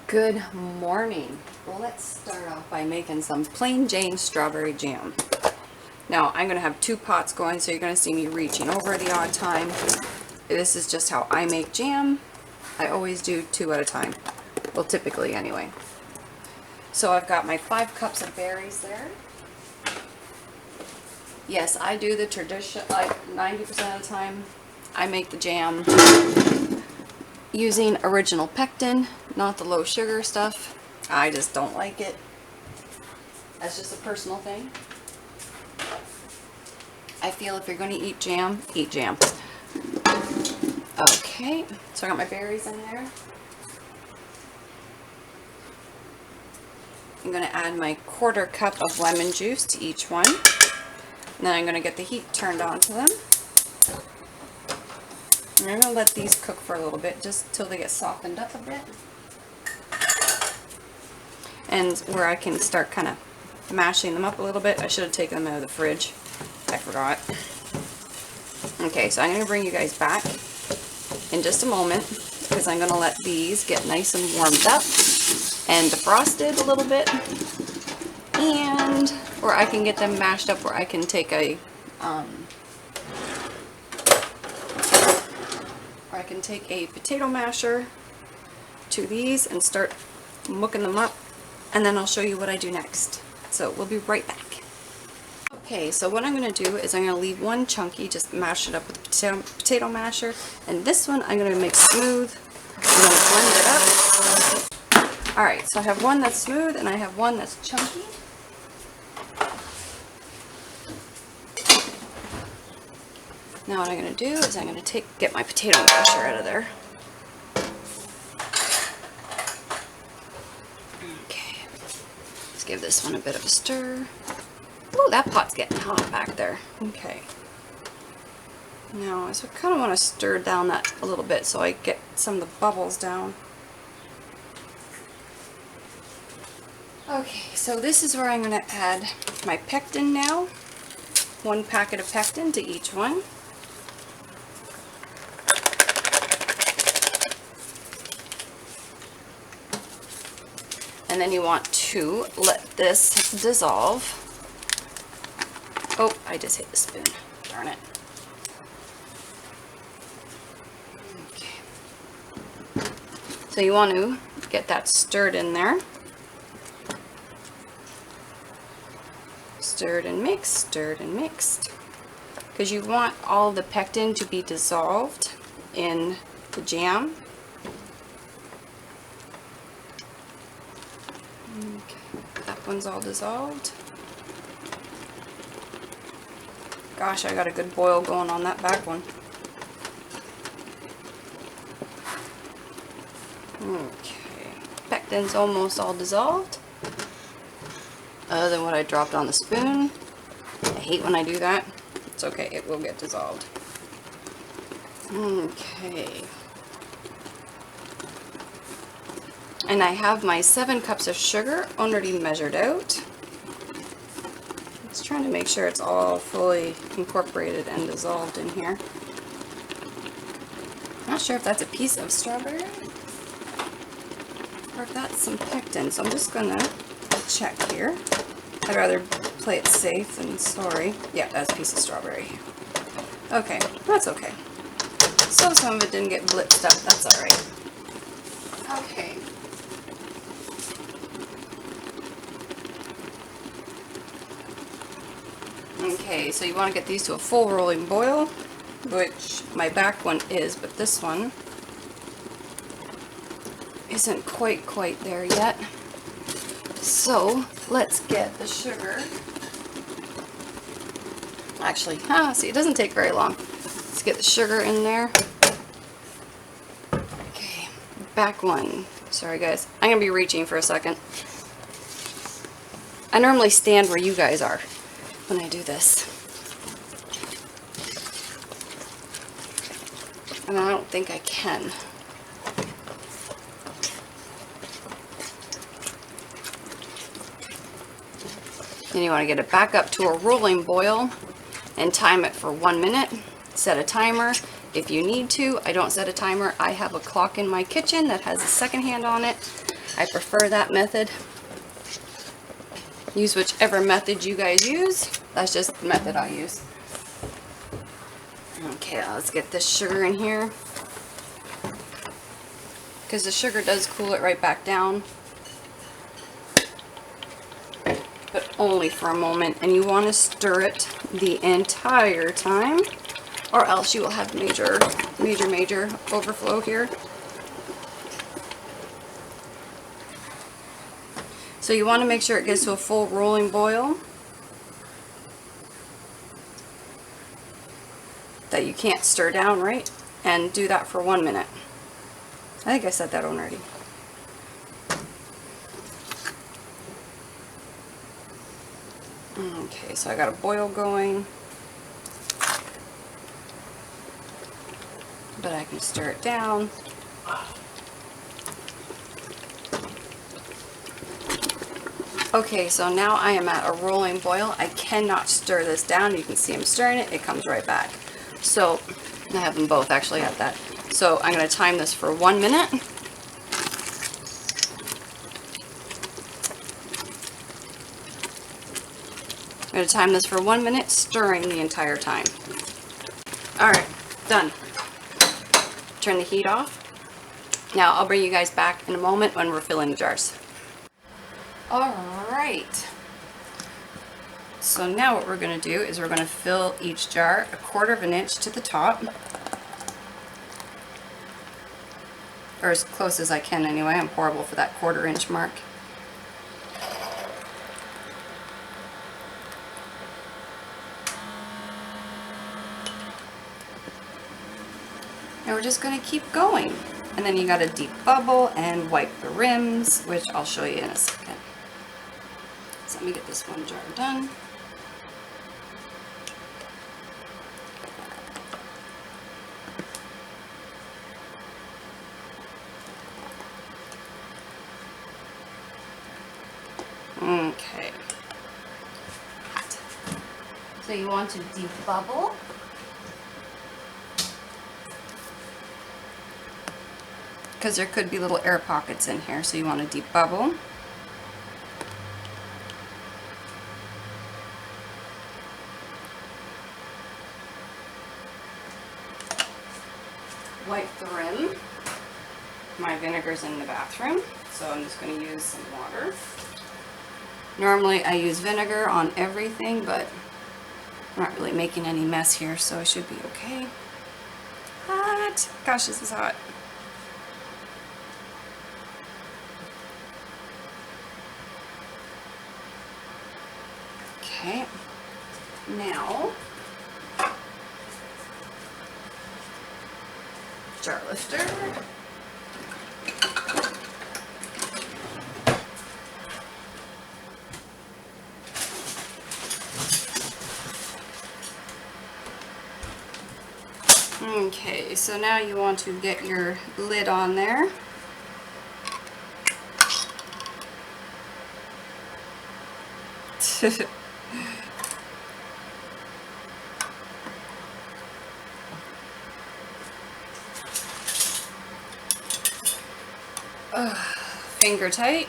Good morning. Well, let's start off by making some plain Jane strawberry jam. Now, I'm going to have two pots going, so you're going to see me reaching over the odd time. This is just how I make jam. I always do 2 at a time. Well, typically anyway. So I've got my 5 cups of berries there. Yes, I do the tradition, like 90% of the time, I make the jam using original pectin, not the low sugar stuff. I just don't like it. That's just a personal thing. I feel if you're going to eat jam, eat jam. Okay, so I got my berries in there. I'm going to add my 1/4 cup of lemon juice to each one. And then I'm going to get the heat turned on to them. And I'm going to let these cook for a little bit, just till they get softened up a bit. And where I can start kind of mashing them up a little bit, I should have taken them out of the fridge. I forgot. Okay, so I'm going to bring you guys back in just a moment, because I'm going to let these get nice and warmed up and defrosted a little bit. And where I can get them mashed up, where I can take a potato masher to these and start mooking them up, and then I'll show you what I do next. So we'll be right back. Okay, so what I'm going to do is I'm going to leave one chunky, just mash it up with the potato masher, and this one I'm going to make smooth. I'm going to blend it up. Alright, so I have one that's smooth and I have one that's chunky. Now what I'm going to do is I'm going to get my potato masher out of there. Okay, let's give this one a bit of a stir. Ooh, that pot's getting hot back there. Okay. Now, so I kind of want to stir down that a little bit so I get some of the bubbles down. Okay, so this is where I'm going to add my pectin now. 1 packet of pectin to each one. And then you want to let this dissolve. Oh, I just hit the spoon. Darn it. Okay. So you want to get that stirred in there. Stirred and mixed, because you want all the pectin to be dissolved in the jam. Okay, that one's all dissolved. Gosh, I got a good boil going on that back one. Okay, pectin's almost all dissolved. Other than what I dropped on the spoon. I hate when I do that. It's okay, it will get dissolved. Okay. And I have my 7 cups of sugar already measured out. Just trying to make sure it's all fully incorporated and dissolved in here. Not sure if that's a piece of strawberry or if that's some pectin, so I'm just gonna check here. I'd rather play it safe than sorry. Yeah, that's a piece of strawberry. Okay, that's okay. So some of it didn't get blitzed up, that's alright. Okay. Okay, so you want to get these to a full rolling boil, which my back one is, but this one isn't quite there yet. So let's get the sugar. Actually, see, it doesn't take very long. Let's get the sugar in there. Okay, back one. Sorry guys, I'm gonna be reaching for a second. I normally stand where you guys are when I do this, and I don't think I can. Then you want to get it back up to a rolling boil and time it for 1 minute. Set a timer if you need to. I don't set a timer. I have a clock in my kitchen that has a second hand on it. I prefer that method. Use whichever method you guys use. That's just the method I use. Okay, let's get this sugar in here, because the sugar does cool it right back down, but only for a moment, and you want to stir it the entire time, or else you will have major overflow here. So you want to make sure it gets to a full rolling boil, that you can't stir down, right? And do that for 1 minute. I think I said that already. Okay, so I got a boil going, but I can stir it down. Okay, so now I am at a rolling boil. I cannot stir this down. You can see I'm stirring it. It comes right back. So I have them both actually at that. So I'm going to time this for 1 minute. I'm going to time this for 1 minute, stirring the entire time. Alright, done. Turn the heat off. Now I'll bring you guys back in a moment when we're filling the jars. Alright. So now what we're going to do is we're going to fill each jar 1/4 of an inch to the top. Or as close as I can anyway. I'm horrible for that 1/4 inch mark. And we're just going to keep going. And then you got to deep bubble and wipe the rims, which I'll show you in a second. So let me get this one jar done. Okay. Hot. So you want to deep bubble. Because there could be little air pockets in here, so you want to deep bubble. Wipe the rim. My vinegar's in the bathroom, so I'm just going to use some water. Normally I use vinegar on everything, but I'm not really making any mess here, so I should be okay. Hot! Gosh, this is hot. Okay, now jar lifter. Okay, so now you want to get your lid on there. Finger tight.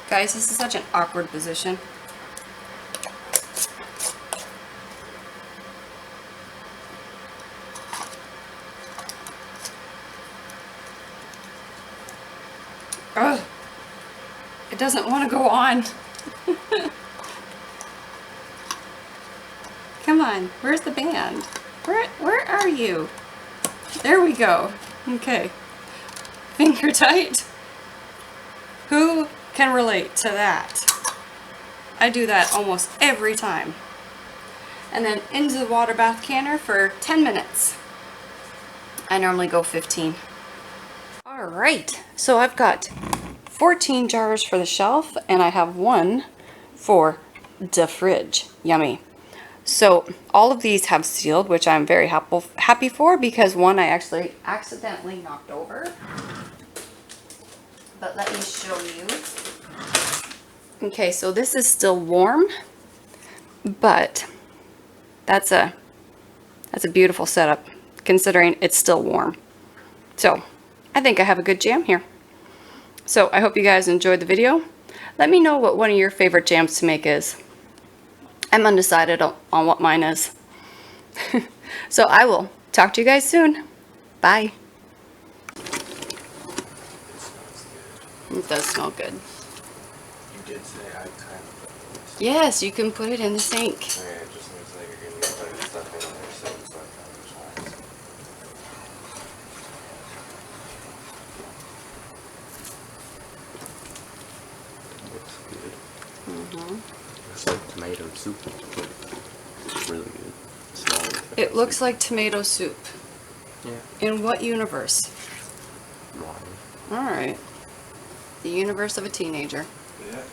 Guys, this is such an awkward position. Ugh. It doesn't want to go on. Come on, where's the band? Where are you? There we go. Okay. Finger tight. Who can relate to that? I do that almost every time. And then into the water bath canner for 10 minutes. I normally go 15. Alright, so I've got 14 jars for the shelf, and I have one for the fridge. Yummy. So all of these have sealed, which I'm very happy for, because one I actually accidentally knocked over. But let me show you. Okay, so this is still warm, but that's a beautiful setup considering it's still warm. So I think I have a good jam here. So I hope you guys enjoyed the video. Let me know what one of your favorite jams to make is. I'm undecided on what mine is. So I will talk to you guys soon. Bye. It does smell good. You did say I kind of. Yes, you can put it in the sink. Okay, it just looks like you're going to be putting stuff in there soon, so I kind of looks good. Looks like tomato soup. It's really good. Small. It looks like tomato soup. Yeah. In what universe? Water. Alright. The universe of a teenager. Yeah.